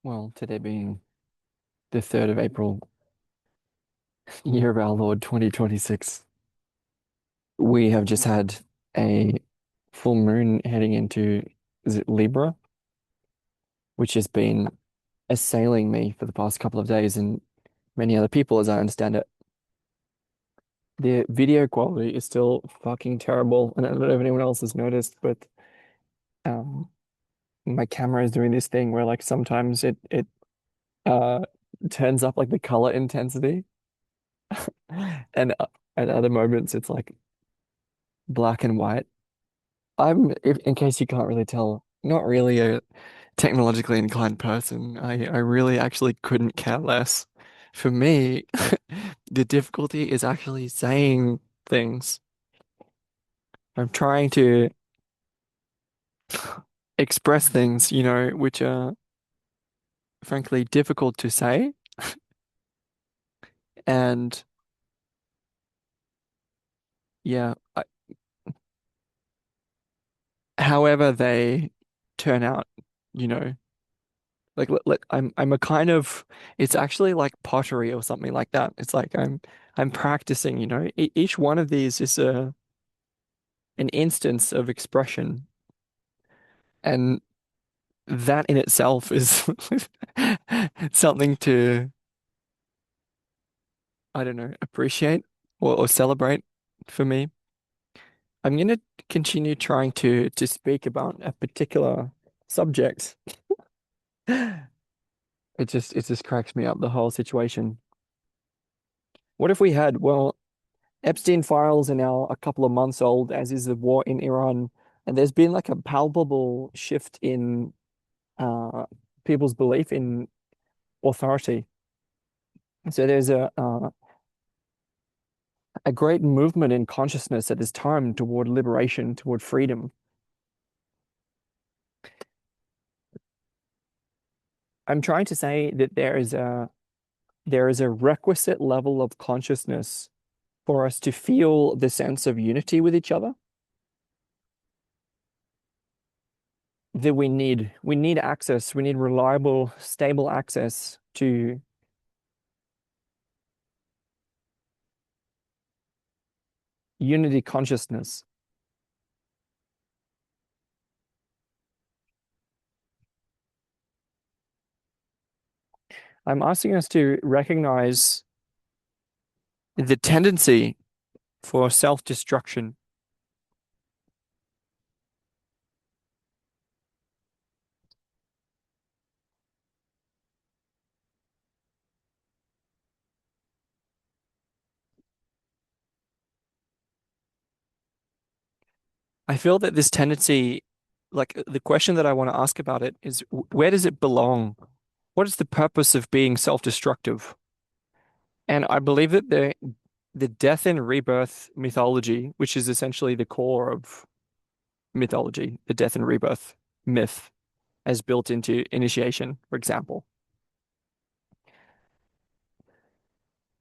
Well, today being the 3rd of April, year of our Lord 2026, we have just had a full moon heading into, is it Libra, which has been assailing me for the past couple of days and many other people, as I understand it. The video quality is still fucking terrible, and I don't know if anyone else has noticed, but um, my camera is doing this thing where like sometimes it uh turns up like the color intensity, and at other moments it's like black and white. If, in case you can't really tell, not really a technologically inclined person. I really actually couldn't care less. For me, the difficulty is actually saying things. I'm trying to express things, which are frankly difficult to say. And yeah, however they turn out, you know. Like I'm a kind of it's actually like pottery or something like that. It's like I'm practicing, Each one of these is a an instance of expression, and that in itself is something to, I don't know, appreciate or celebrate for me. I'm gonna continue trying to speak about a particular subject. It just cracks me up, the whole situation. What if we had, well, Epstein files are now a couple of months old, as is the war in Iran, and there's been like a palpable shift in uh, people's belief in authority. So there's a great movement in consciousness at this time toward liberation, toward freedom. I'm trying to say that there is a requisite level of consciousness for us to feel the sense of unity with each other that we need. We need access. We need reliable, stable access to unity consciousness. I'm asking us to recognize the tendency for self-destruction. I feel that this tendency, like the question that I want to ask about it is, where does it belong? What is the purpose of being self-destructive? And I believe that the death and rebirth mythology, which is essentially the core of mythology, the death and rebirth myth, as built into initiation, for example.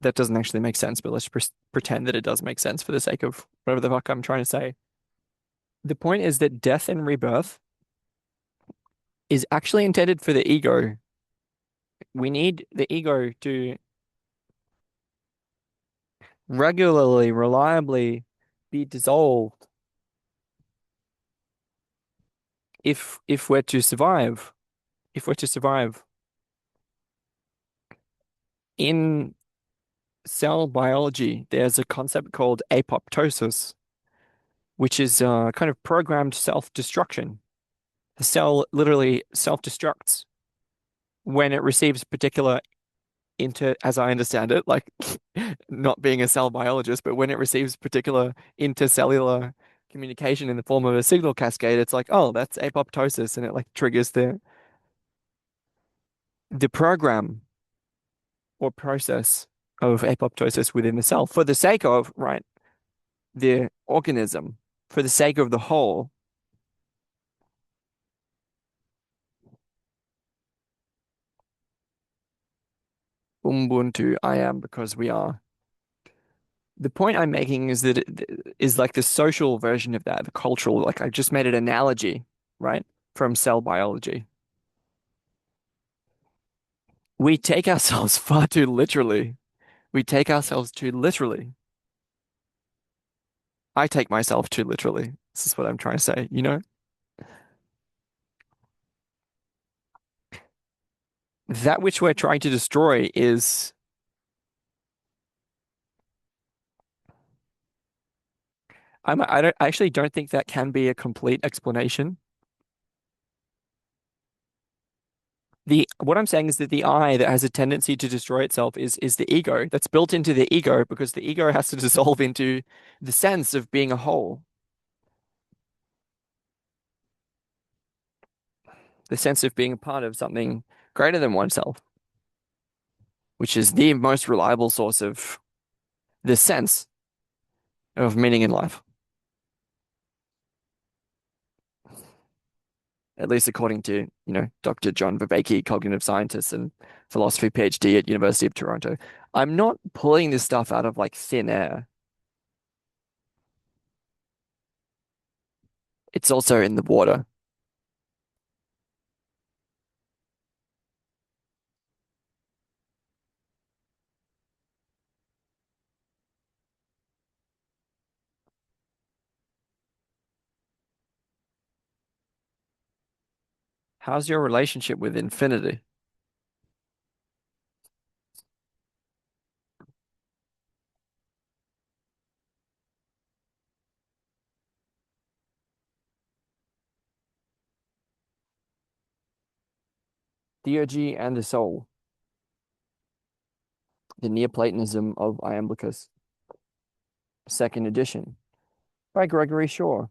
That doesn't actually make sense, but let's pretend that it does make sense for the sake of whatever the fuck I'm trying to say. The point is that death and rebirth is actually intended for the ego. We need the ego to regularly, reliably be dissolved if we're to survive. If we're to survive. In cell biology, there's a concept called apoptosis, which is kind of programmed self-destruction. The cell literally self-destructs when it receives particular as I understand it, like not being a cell biologist, but when it receives particular intercellular communication in the form of a signal cascade, it's like, oh, that's apoptosis, and it like triggers the program or process of apoptosis within the cell for the sake of, right, the organism, for the sake of the whole. Ubuntu, I am because we are. The point I'm making is that it is like the social version of that, the cultural, like I just made an analogy, right, from cell biology. We take ourselves far too literally. We take ourselves too literally. I take myself too literally. This is what I'm trying to say, you know? That which we're trying to destroy is, I actually don't think that can be a complete explanation. What I'm saying is that the I that has a tendency to destroy itself is the ego that's built into the ego because the ego has to dissolve into the sense of being a whole, the sense of being a part of something greater than oneself, which is the most reliable source of the sense of meaning in life, at least according to, Dr. John Vervaeke, cognitive scientist and philosophy PhD at University of Toronto. I'm not pulling this stuff out of like thin air. It's also in the water. How's your relationship with infinity? Theurgy and the Soul, the Neoplatonism of Iamblichus, second edition, by Gregory Shaw,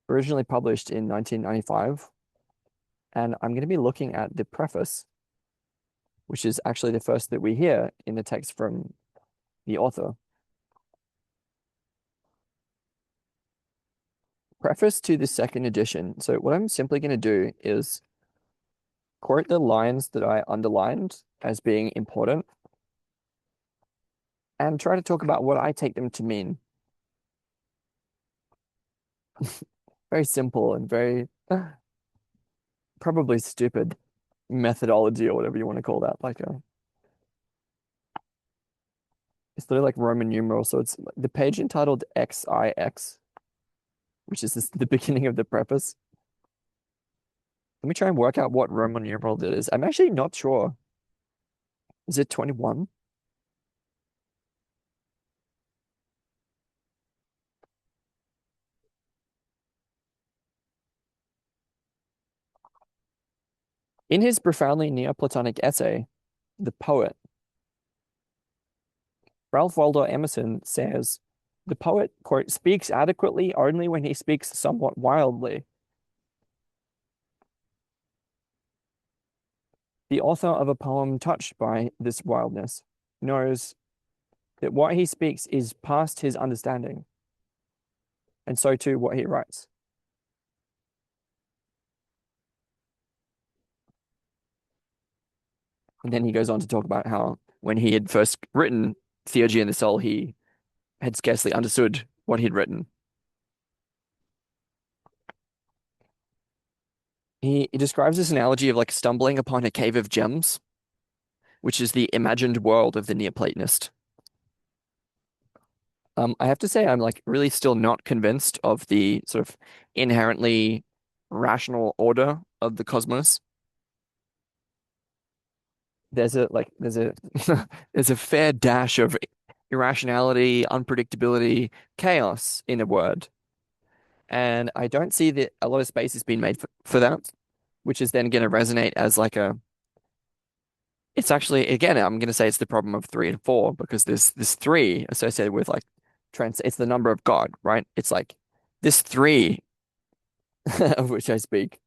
originally published in 1995. And I'm going to be looking at the preface, which is actually the first that we hear in the text from the author. Preface to the second edition. So what I'm simply going to do is quote the lines that I underlined as being important and try to talk about what I take them to mean. Very simple and very probably stupid methodology or whatever you want to call that. It's literally like Roman numeral. So it's the page entitled XIX, which is the beginning of the preface. Let me try and work out what Roman numeral it is. I'm actually not sure. Is it 21? In his profoundly Neoplatonic essay, The Poet, Ralph Waldo Emerson says, the poet, quote, speaks adequately only when he speaks somewhat wildly. The author of a poem touched by this wildness knows that what he speaks is past his understanding, and so too what he writes. And then he goes on to talk about how when he had first written Theurgy and the Soul, he had scarcely understood what he'd written. He describes this analogy of like stumbling upon a cave of gems, which is the imagined world of the Neoplatonist. I have to say, I'm like really still not convinced of the sort of inherently rational order of the cosmos. There's a there's a fair dash of irrationality, unpredictability, chaos in a word. And I don't see that a lot of space has been made for that, which is then going to resonate as like it's actually, again, I'm going to say it's the problem of three and four because there's this three associated with like it's the number of God, right? It's like this three of which I speak,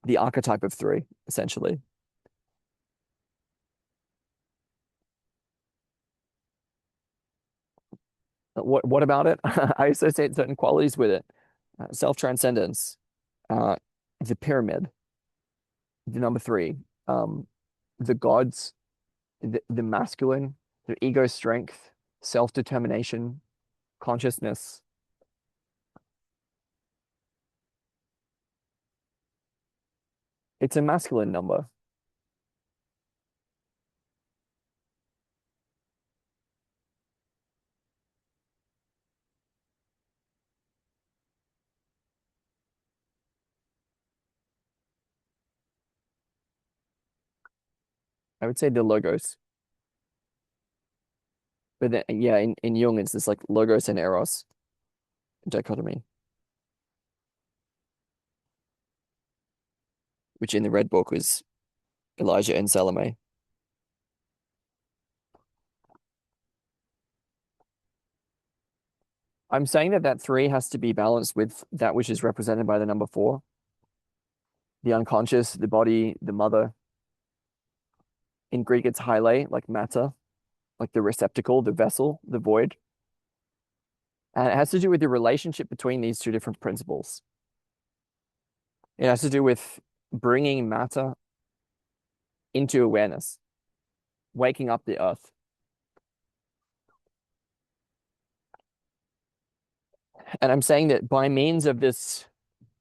the archetype of three, essentially. What about it? I associate certain qualities with it. Self-transcendence, uh, the pyramid, the number three, um, the gods, the masculine, the ego strength, self-determination, consciousness. It's a masculine number. I would say the logos. But then, yeah, in Jung, it's this like logos and eros dichotomy, which in the Red Book was Elijah and Salome. I'm saying that that three has to be balanced with that which is represented by the number four, the unconscious, the body, the mother. In Greek, it's hyle, like matter, like the receptacle, the vessel, the void. And it has to do with the relationship between these two different principles. It has to do with bringing matter into awareness, waking up the earth. And I'm saying that by means of this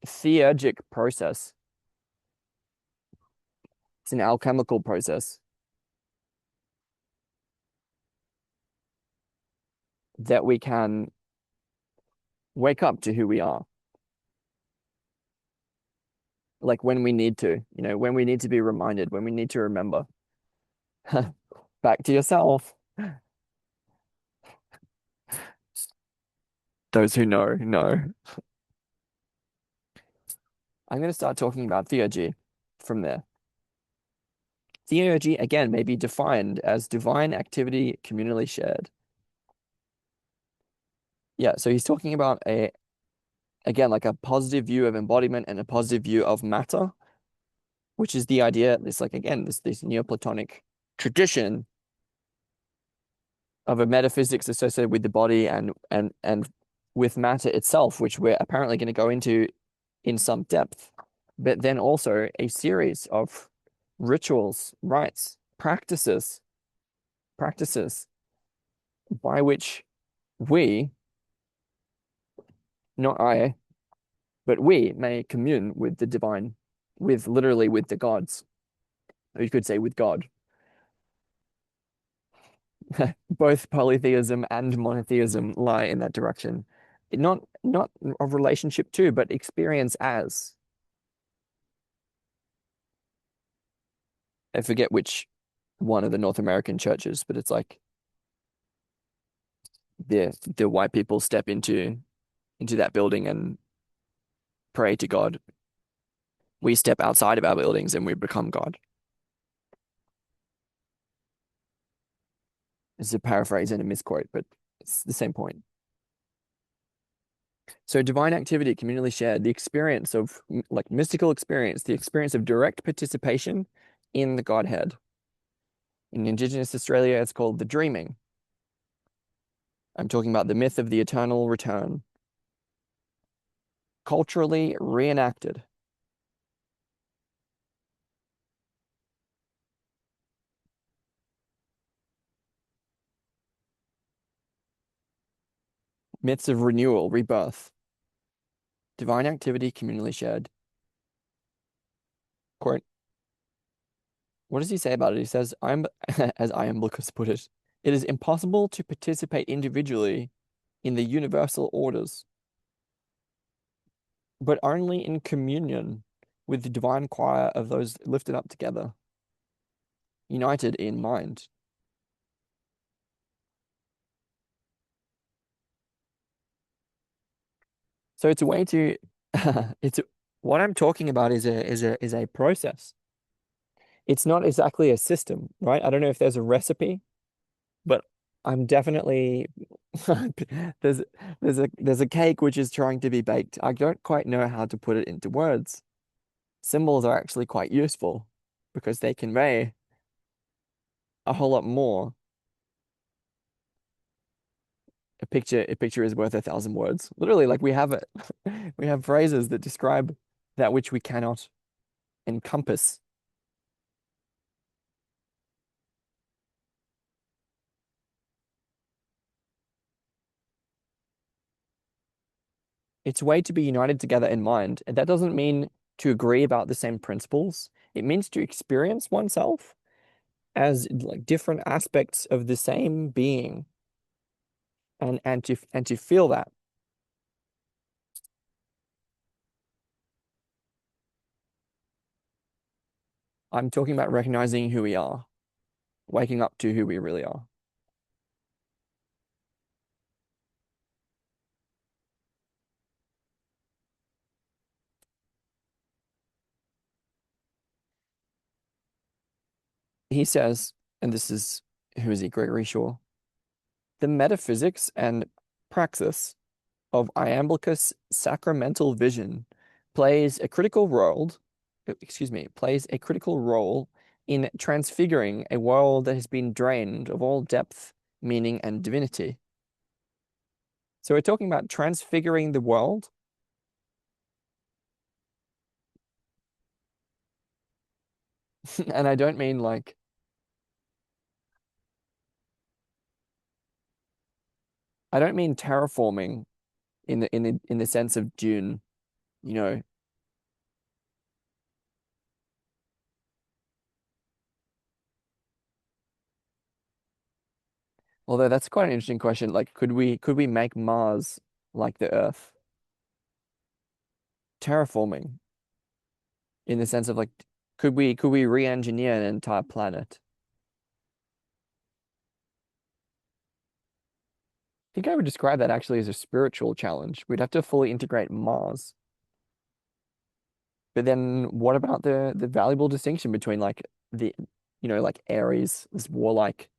theurgic process, it's an alchemical process that we can wake up to who we are. Like when we need to, when we need to be reminded, when we need to remember. Back to yourself. Those who know. I'm going to start talking about theurgy from there. Theurgy, again, may be defined as divine activity communally shared. Yeah, so he's talking about again, like a positive view of embodiment and a positive view of matter, which is the idea, this Neoplatonic tradition of a metaphysics associated with the body and with matter itself, which we're apparently going to go into in some depth, but then also a series of rituals, rites, practices by which we, not I, but we may commune with the divine, literally with the gods. Or you could say with God. Both polytheism and monotheism lie in that direction. Not of relationship to, but experience as. I forget which one of the North American churches, but it's like the white people step into that building and pray to God. We step outside of our buildings and we become God. It's a paraphrase and a misquote, but it's the same point. So divine activity communally shared, the experience of like mystical experience, the experience of direct participation in the Godhead. In Indigenous Australia, it's called the dreaming. I'm talking about the myth of the eternal return. Culturally reenacted. Myths of renewal, rebirth. Divine activity communally shared. Quote, what does he say about it? He says, I'm, as Iamblichus put it is impossible to participate individually in the universal orders, but only in communion with the divine choir of those lifted up together, united in mind. So it's a way to, what I'm talking about is a process. It's not exactly a system, right? I don't know if there's a recipe, but I'm definitely there's there's a cake which is trying to be baked. I don't quite know how to put it into words. Symbols are actually quite useful because they convey a whole lot more. A picture is worth 1,000 words. Literally, like we have it. We have phrases that describe that which we cannot encompass. It's a way to be united together in mind. And that doesn't mean to agree about the same principles. It means to experience oneself as like different aspects of the same being and to feel that. I'm talking about recognizing who we are, waking up to who we really are. He says, and this is who is he, Gregory Shaw, the metaphysics and praxis of Iamblichus sacramental vision plays a critical role, plays a critical role in transfiguring a world that has been drained of all depth, meaning, and divinity. So we're talking about transfiguring the world. And I don't mean like I don't mean terraforming in the sense of Dune, you know. Although that's quite an interesting question. Like, could we make Mars like the Earth? Terraforming in the sense of like, could we re-engineer an entire planet? I think I would describe that actually as a spiritual challenge. We'd have to fully integrate Mars. But then what about the valuable distinction between like like Aries, this warlike,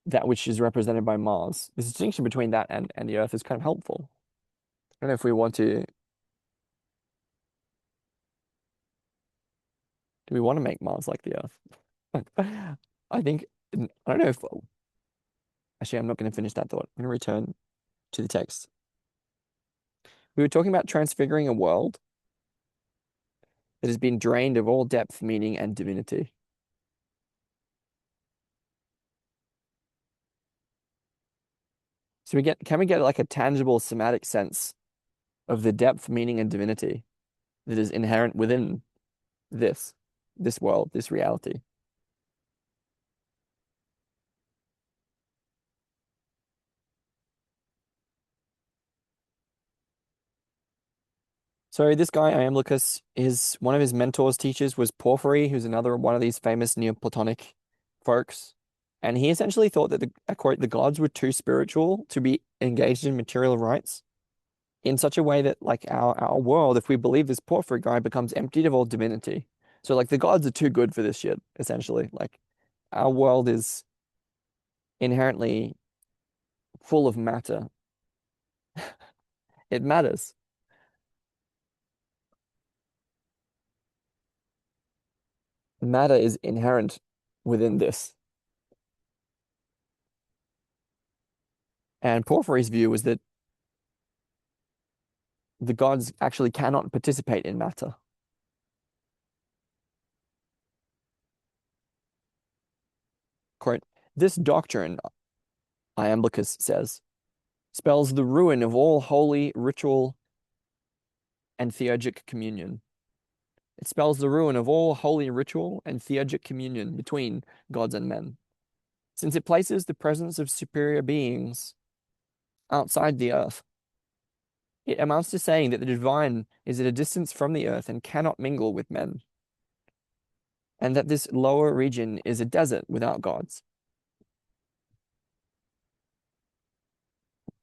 that which is represented by Mars? The distinction between that and the Earth is kind of helpful. I don't know if we want to, do we want to make Mars like the Earth? I think, I don't know if, actually, I'm not going to finish that thought. I'm going to return to the text. We were talking about transfiguring a world that has been drained of all depth, meaning, and divinity. So can we get like a tangible somatic sense of the depth, meaning, and divinity that is inherent within this, this world, this reality? So this guy, Iamblichus, one of his mentors, teachers was Porphyry, who's another one of these famous Neoplatonic folks. And he essentially thought that I quote, the gods were too spiritual to be engaged in material rites in such a way that like our world, if we believe this Porphyry guy, becomes emptied of all divinity. So like the gods are too good for this shit, essentially. Like our world is inherently full of matter. It matters. Matter is inherent within this. And Porphyry's view was that the gods actually cannot participate in matter. Quote, this doctrine, Iamblichus says, spells the ruin of all holy ritual and theogic communion. It spells the ruin of all holy ritual and theogic communion between gods and men, since it places the presence of superior beings outside the earth. It amounts to saying that the divine is at a distance from the earth and cannot mingle with men, and that this lower region is a desert without gods.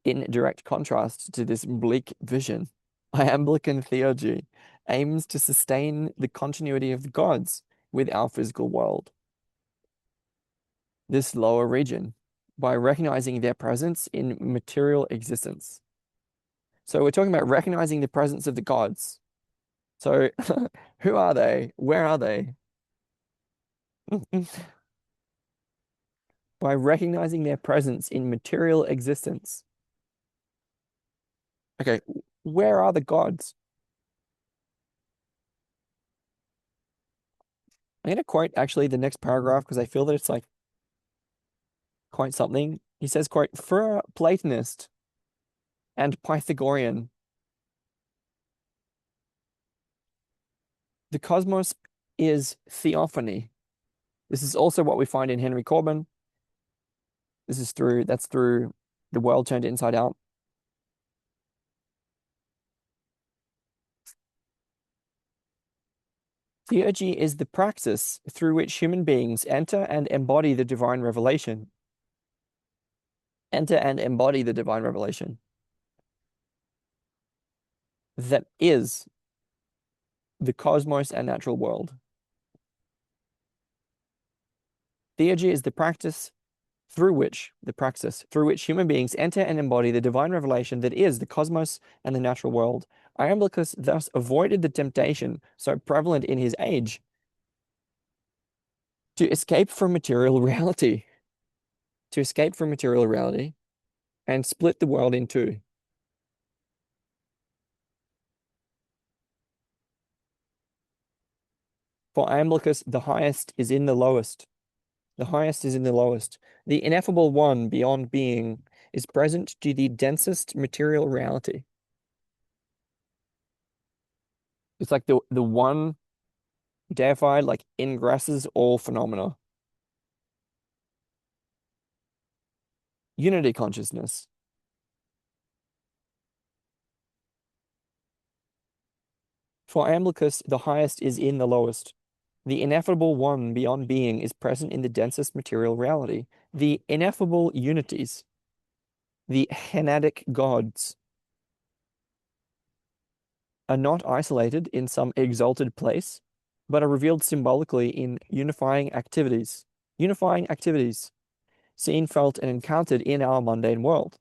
In direct contrast to this bleak vision, Iamblican theurgy aims to sustain the continuity of the gods with our physical world. This lower region, by recognizing their presence in material existence. So we're talking about recognizing the presence of the gods. So who are they? Where are they? By recognizing their presence in material existence. Okay, where are the gods? I'm going to quote actually the next paragraph because I feel that it's like quite something. He says, quote, for a Platonist and Pythagorean, The cosmos is theophany. This is also what we find in Henry Corbin. That's through The World Turned Inside Out. Theurgy is the praxis through which human beings enter and embody the divine revelation. Enter and embody the divine revelation. That is the cosmos and natural world. Theurgy is the praxis through which human beings enter and embody the divine revelation that is the cosmos and the natural world. Iamblichus thus avoided the temptation so prevalent in his age to escape from material reality, and split the world in two. For Iamblichus, the highest is in the lowest. The highest is in the lowest. The ineffable one beyond being is present to the densest material reality. It's like the one deified like ingresses all phenomena. Unity consciousness. For Iamblichus, the highest is in the lowest. The ineffable one beyond being is present in the densest material reality. The ineffable unities, the Henadic gods, are not isolated in some exalted place, but are revealed symbolically in unifying activities. Unifying activities, seen, felt, and encountered in our mundane world.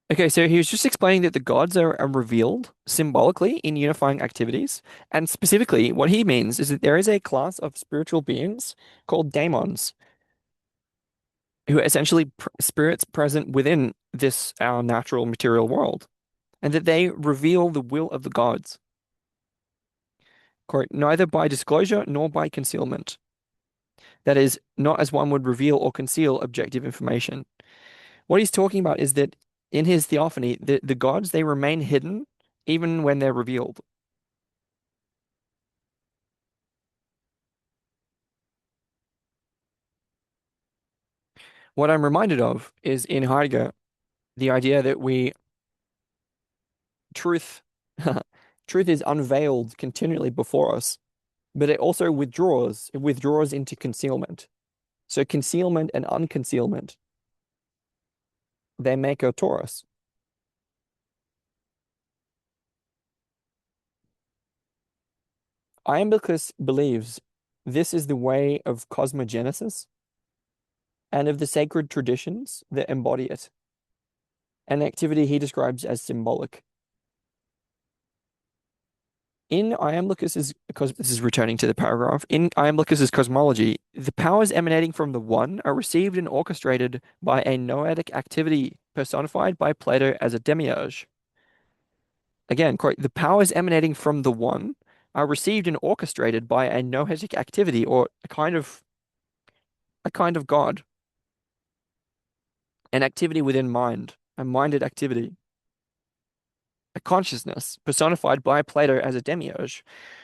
Okay, so he was just explaining that the gods are revealed symbolically in unifying activities. And specifically, what he means is that there is a class of spiritual beings called daemons, who are essentially spirits present within this, our natural material world, and that they reveal the will of the gods. Quote, neither by disclosure nor by concealment. That is, not as one would reveal or conceal objective information. What he's talking about is that in his theophany, the gods, they remain hidden even when they're revealed. What I'm reminded of is in Heidegger, the idea that truth, truth is unveiled continually before us, but it withdraws into concealment. So concealment and unconcealment, they make a torus. Iamblichus believes this is the way of cosmogenesis and of the sacred traditions that embody it, an activity he describes as symbolic. In Iamblichus's, because this is returning to the paragraph, in Iamblichus's cosmology, the powers emanating from the one are received and orchestrated by a noetic activity personified by Plato as a demiurge. Again, quote, the powers emanating from the one are received and orchestrated by a noetic activity or a kind of God, an activity within mind, a minded activity, a consciousness personified by Plato as a demiurge,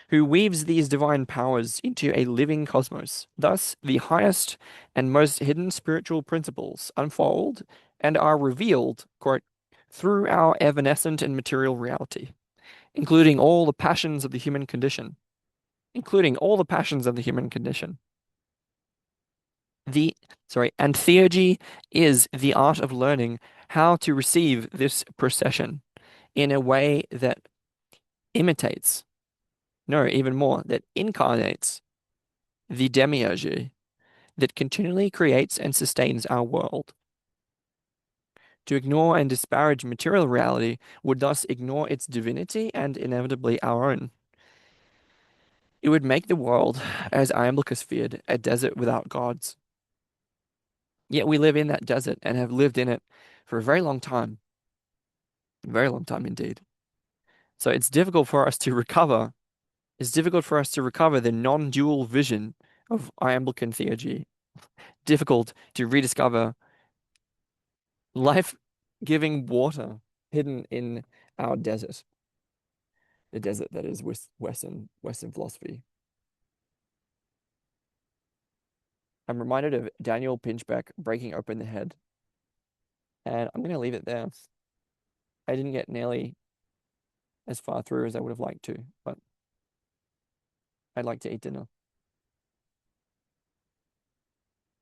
who weaves these divine powers into a living cosmos. Thus, the highest and most hidden spiritual principles unfold and are revealed, quote, through our evanescent and material reality, including all the passions of the human condition. Including all the passions of the human condition. And theurgy is the art of learning how to receive this procession in a way that imitates, no, even more, that incarnates the demiurge that continually creates and sustains our world. To ignore and disparage material reality would thus ignore its divinity and inevitably our own. It would make the world, as Iamblichus feared, a desert without gods. Yet we live in that desert and have lived in it for a very long time indeed. So it's difficult for us to recover. It's difficult for us to recover the non-dual vision of Iamblican theurgy. Difficult to rediscover life-giving water hidden in our desert, the desert that is Western philosophy. I'm reminded of Daniel Pinchbeck breaking open the head, and I'm going to leave it there. I didn't get nearly as far through as I would have liked to, but I'd like to eat dinner.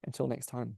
Until next time.